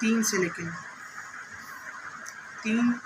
3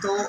2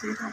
13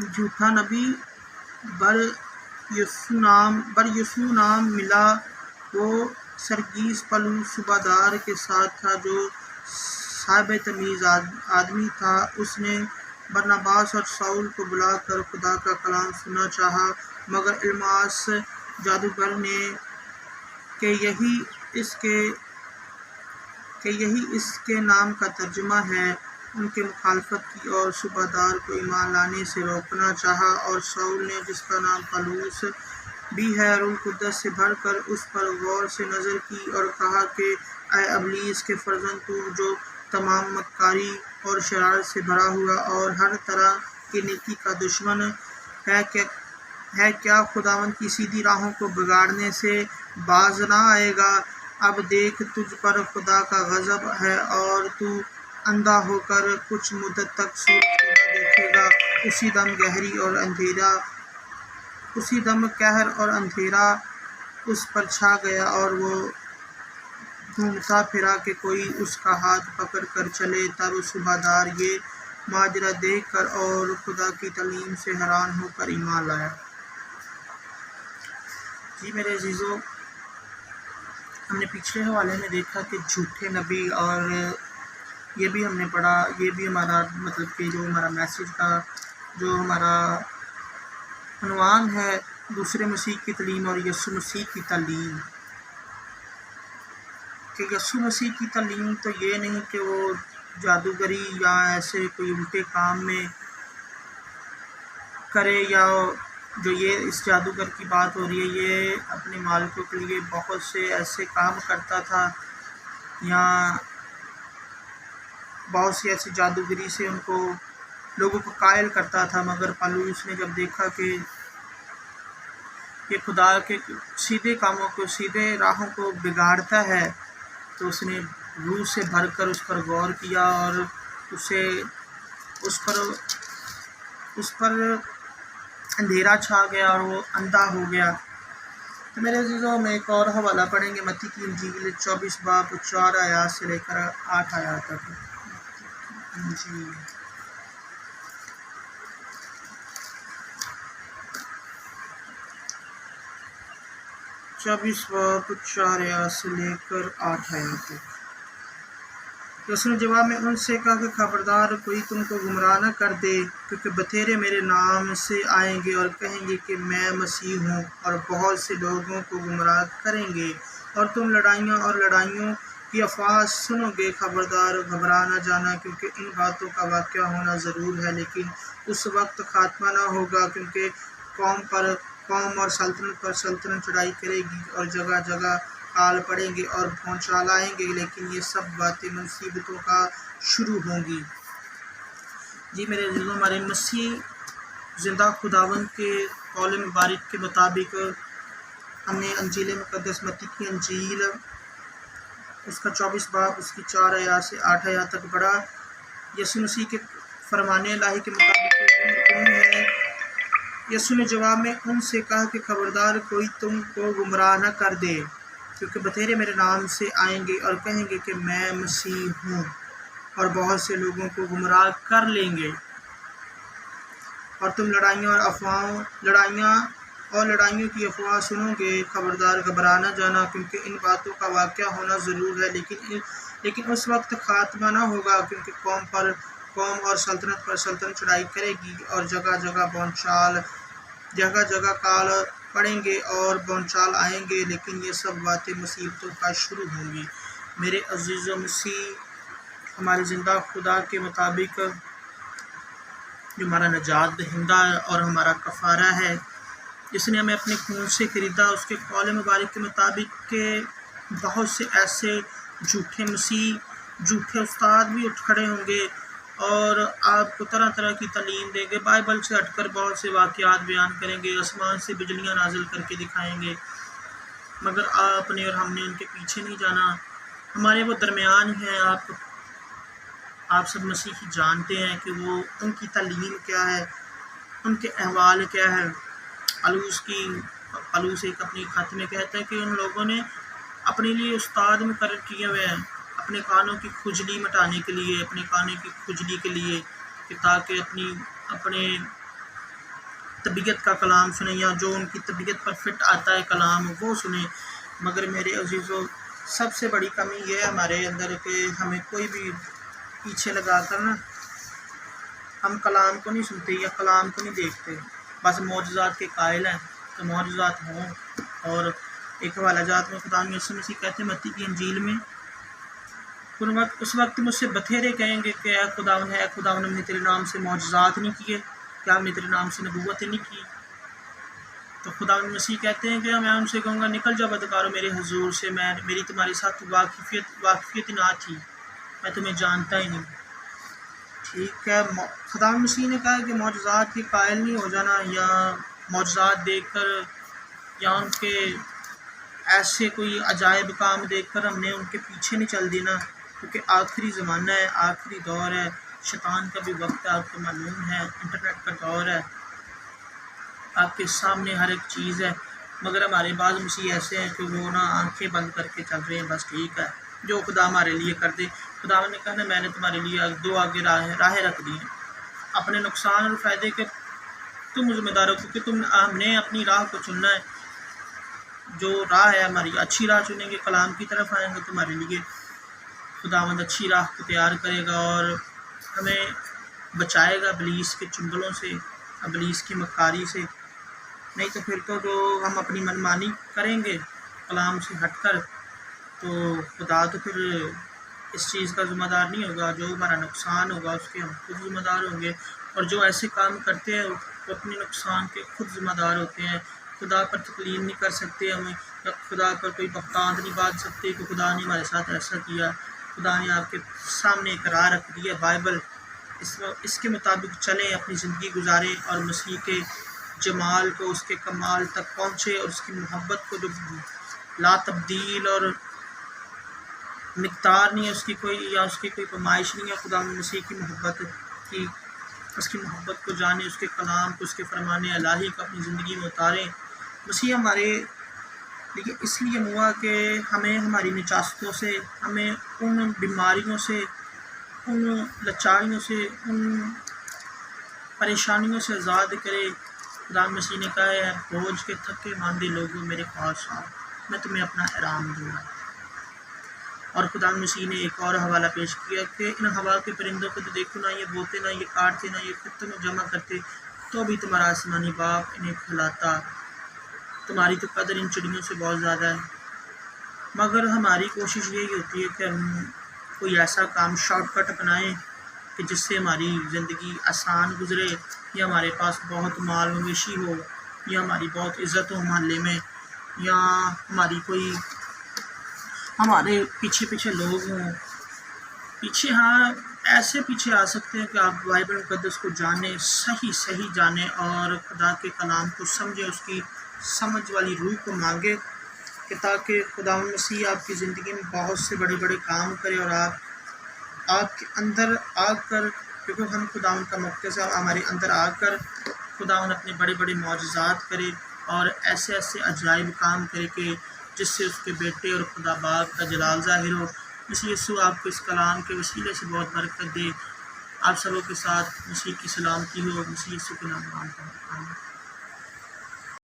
جھوٹا نبی بر یسوع نام ملا، وہ سرگیس پلوس صوبہ دار کے ساتھ تھا جو صاحب تمیز آدمی تھا۔ اس نے برناباس اور ساؤل کو بلا کر خدا کا کلام سننا چاہا، مگر الماس جادوگر نے کہ یہی اس کے نام کا ترجمہ ہے، ان کی مخالفت کی اور صوبہ دار کو ایمان لانے سے روکنا چاہا۔ اور ساؤل نے، جس کا نام پلوس بھی ہے، روح القدس سے بھر کر اس پر غور سے نظر کی اور کہا کہ اے ابلیس کے فرزند، تو جو تمام مکاری اور شرارت سے بھرا ہوا اور ہر طرح کی نیکی کا دشمن ہے، کیا خداوند کی سیدھی راہوں کو بگاڑنے سے باز نہ آئے گا؟ اب دیکھ، تجھ پر خدا کا غضب ہے اور تو اندھا ہو کر کچھ مدت تک سورج کو نہ دیکھے گا۔ اسی دم قہر اور اندھیرا اس پر چھا گیا اور وہ ڈھونڈتا پھرا کہ کوئی اس کا ہاتھ پکڑ کر چلے۔ تب صوبہ دار یہ ماجرا دیکھ کر اور خدا کی تعلیم سے حیران ہو کر ایمان لایا۔ جی میرے عزیزو، ہم نے پچھلے حوالے میں دیکھا کہ جھوٹے نبی، اور یہ بھی ہم نے پڑھا، یہ بھی ہمارا مطلب کہ جو ہمارا میسیج کا جو ہمارا عنوان ہے، دوسرے مسیح کی تعلیم اور یسوع مسیح کی تعلیم، کہ یسوع مسیح کی تعلیم تو یہ نہیں کہ وہ جادوگری یا ایسے کوئی الٹے کام میں کرے، یا جو یہ اس جادوگر کی بات ہو رہی ہے، یہ اپنے مالکوں کے لیے بہت سے ایسے کام کرتا تھا، یا بہت سی ایسی جادوگری سے ان کو لوگوں کو قائل کرتا تھا۔ مگر پلوس نے جب دیکھا کہ یہ خدا کے سیدھے کاموں کو، سیدھے راہوں کو بگاڑتا ہے، تو اس نے روح سے بھر کر اس پر غور کیا اور اس پر اندھیرا چھا گیا اور وہ اندھا ہو گیا۔ تو میرے عزیزوں، ہم ایک اور حوالہ پڑھیں گے، متی کی انجیل 24 باب 4 آیات سے لے کر 8 آیات تک۔ جی 24 باب 4 آیات سے لے کر 8 آیات تک۔ اس نے جواب میں ان سے کہا کہ خبردار کوئی تم کو گمراہ نہ کر دے، کیونکہ بتھیرے میرے نام سے آئیں گے اور کہیں گے کہ میں مسیح ہوں، اور بہت سے لوگوں کو گمراہ کریں گے، اور تم لڑائیوں کی افواہ سنو گے۔ خبردار گھبرا نہ جانا، کیونکہ ان باتوں کا واقعہ ہونا ضرور ہے، لیکن اس وقت خاتمہ نہ ہوگا، کیونکہ قوم اور سلطنت پر سلطنت چڑھائی کرے گی، اور جگہ جگہ کال پڑیں گے اور بھونچال آئیں گے، لیکن یہ سب باتیں مصیبتوں کا شروع ہوں گی۔ جی میرے عزیزوں، ہمارے مسیح زندہ خداوند کے قول مبارک کے مطابق ہم نے انجیل مقدس متی کی انجیل اس کا 24 باب اس کی 4 آیات سے 8 آیات تک پڑھا۔ یسوع مسیح کے فرمانے الہی کے مطابق کون ہے؟ یسوع نے جواب میں ان سے کہا کہ خبردار کوئی تم کو گمراہ نہ کر دے، کیونکہ بتھیرے میرے نام سے آئیں گے اور کہیں گے کہ میں مسیح ہوں، اور بہت سے لوگوں کو گمراہ کر لیں گے، اور تم لڑائیوں کی افواہ سنو گے۔ خبردار گھبرا نہ جانا، کیونکہ ان باتوں کا واقعہ ہونا ضرور ہے، لیکن اس وقت خاتمہ نہ ہوگا، کیونکہ قوم اور سلطنت پر سلطنت چڑھائی کرے گی، اور جگہ جگہ کال پڑیں گے اور بھونچال آئیں گے، لیکن یہ سب باتیں مصیبتوں کا شروع ہوں گی۔ میرے عزیز و مسیح، ہمارے زندہ خدا کے مطابق جو ہمارا نجات دہندہ اور ہمارا کفارہ ہے، جس نے ہمیں اپنے خون سے خریدا، اس کے قول مبارک کے مطابق کہ بہت سے ایسے جھوٹے مسیح، جھوٹے استاد بھی اٹھ کھڑے ہوں گے اور آپ کو طرح طرح کی تعلیم دیں گے، بائبل سے ہٹ کر بہت سے واقعات بیان کریں گے، آسمان سے بجلیاں نازل کر کے دکھائیں گے، مگر آپ نے اور ہم نے ان کے پیچھے نہیں جانا۔ ہمارے وہ درمیان ہیں، آپ سب مسیحی جانتے ہیں کہ وہ ان کی تعلیم کیا ہے، ان کے احوال کیا ہے۔ پلوس ایک اپنی خط میں کہتا ہے کہ ان لوگوں نے اپنے لیے استاد مقرر کیے ہوئے ہیں، اپنے کانوں کی کھجلی مٹانے کے لیے، اپنے کانوں کی کھجلی کے لیے، کہ تاکہ اپنے طبیعت کا کلام سنیں یا جو ان کی طبیعت پر فٹ آتا ہے کلام وہ سنیں۔ مگر میرے عزیزو، سب سے بڑی کمی یہ ہے ہمارے اندر کہ ہمیں کوئی بھی پیچھے لگا کر نا ہم کلام کو نہیں سنتے یا کلام کو نہیں دیکھتے، بس معجزات کے قائل ہیں تو معجزات ہوں۔ اور ایک حوالہ جات میں خدا یسوع مسیح کہتے ہیں متی کی انجیل میں، اس وقت مجھ سے بتھیرے کہیں گے کہ اے خداوند ہم نے تیرے نام سے معجزات نہیں کیے، کیا ہم نے تیرے نام سے نبوتیں نہیں کی؟ تو خداوند مسیح کہتے ہیں کہ میں ان سے کہوں گا نکل جا بدکارو میرے حضور سے، میری تمہارے ساتھ واقفیت نہ تھی، میں تمہیں جانتا ہی نہیں۔ ٹھیک ہے، خداوند مسیح نے کہا کہ معجزات کے قائل نہیں ہو جانا یا معجزات دیکھ کر یا ان کے ایسے کوئی عجائب کام دیکھ کر ہم نے ان کے پیچھے نہیں چل دینا، کیونکہ آخری زمانہ ہے، آخری دور ہے، شیطان کا بھی وقت ہے، آپ کو معلوم ہے، انٹرنیٹ کا دور ہے، آپ کے سامنے ہر ایک چیز ہے۔ مگر ہمارے بعض مسیح ایسے ہیں کہ وہ نا آنکھیں بند کر کے چل رہے ہیں، بس ٹھیک ہے جو خدا ہمارے لیے کر دے۔ خدا نے کہا نا میں نے تمہارے لیے دو آگے راہیں رکھ دی ہیں، اپنے نقصان اور فائدے کے تم ذمہ دار ہو، کیونکہ ہم نے اپنی راہ کو چننا ہے، جو راہ ہے ہماری اچھی راہ چنیں گے، کلام کی طرف آئیں گے تمہارے لیے خداوند اچھی راہ کو تیار کرے گا اور ہمیں بچائے گا ابلیس کے چنگلوں سے، ابلیس کی مکاری سے۔ نہیں تو پھر تو جو ہم اپنی منمانی کریں گے کلام سے ہٹ کر، تو خدا تو پھر اس چیز کا ذمہ دار نہیں ہوگا، جو ہمارا نقصان ہوگا اس کے ہم خود ذمہ دار ہوں گے، اور جو ایسے کام کرتے ہیں وہ اپنے نقصان کے خود ذمہ دار ہوتے ہیں۔ خدا پر تکلیم نہیں کر سکتے ہمیں، خدا پر کوئی بختاند نہیں باندھ سکتے کہ خدا نے ہمارے ساتھ ایسا کیا۔ خدا نے آپ کے سامنے ایک راہ رکھ دی ہے، بائبل، اس کے مطابق چلیں، اپنی زندگی گزاریں اور مسیح کے جمال کو، اس کے کمال تک پہنچے، اور اس کی محبت کو جو لا تبدیل اور مقدار نہیں ہے اس کی کوئی، یا اس کی کوئی پیمائش نہیں ہے، خدا مسیح کی محبت کی، اس کی محبت کو جانیں، اس کے کلام کو، اس کے فرمان الہی کو اپنی زندگی میں اتاریں۔ مسیح ہمارے لیکن اس لیے ہوا کہ ہمیں ہماری نجاستوں سے، ہمیں ان بیماریوں سے، ان لاچاریوں سے، ان پریشانیوں سے آزاد کرے۔ خدا مسیح نے کہا ہے بوجھ کے تھکے ماندے لوگوں میرے پاس آؤ، میں تمہیں اپنا آرام دوں گا۔ اور خدا مسیح نے ایک اور حوالہ پیش کیا کہ ان ہوا کے پرندوں کو تو دیکھو، نہ یہ بوتے، نہ یہ کاٹتے، نہ یہ خطوں میں جمع کرتے، تو بھی تمہارا آسمانی باپ انہیں کھلاتا، تمہاری تو قدر ان چڑیوں سے بہت زیادہ ہے۔ مگر ہماری کوشش یہی ہوتی ہے کہ ہم کوئی ایسا کام شارٹ کٹ اپنائیں کہ جس سے ہماری زندگی آسان گزرے، یا ہمارے پاس بہت مال مویشی ہو، یا ہماری بہت عزت ہو محلے میں، یا ہمارے پیچھے لوگ ہوں پیچھے، ہاں ایسے پیچھے آ سکتے ہیں کہ آپ بائبل مقدس کو جانیں، صحیح جانیں، اور خدا کے کلام کو سمجھیں، اس کی سمجھ والی روح کو مانگے کہ تاکہ خدا مسیح آپ کی زندگی میں بہت سے بڑے بڑے کام کرے، اور آپ کے اندر آ کر، کیونکہ ہم خدا کا مقدس ہے، ہمارے اندر آ کر خدا اپنے بڑے بڑے معجزات کرے اور ایسے عجائب کام کرے کہ جس سے اس کے بیٹے اور خدا باپ کا جلال ظاہر ہو۔ مسیح یسوع آپ کو اس کلام کے وسیلے سے بہت برکت دے۔ آپ سبوں کے ساتھ مسیح کی سلامتی ہو، مسیح یسوع کے نام میں آمین۔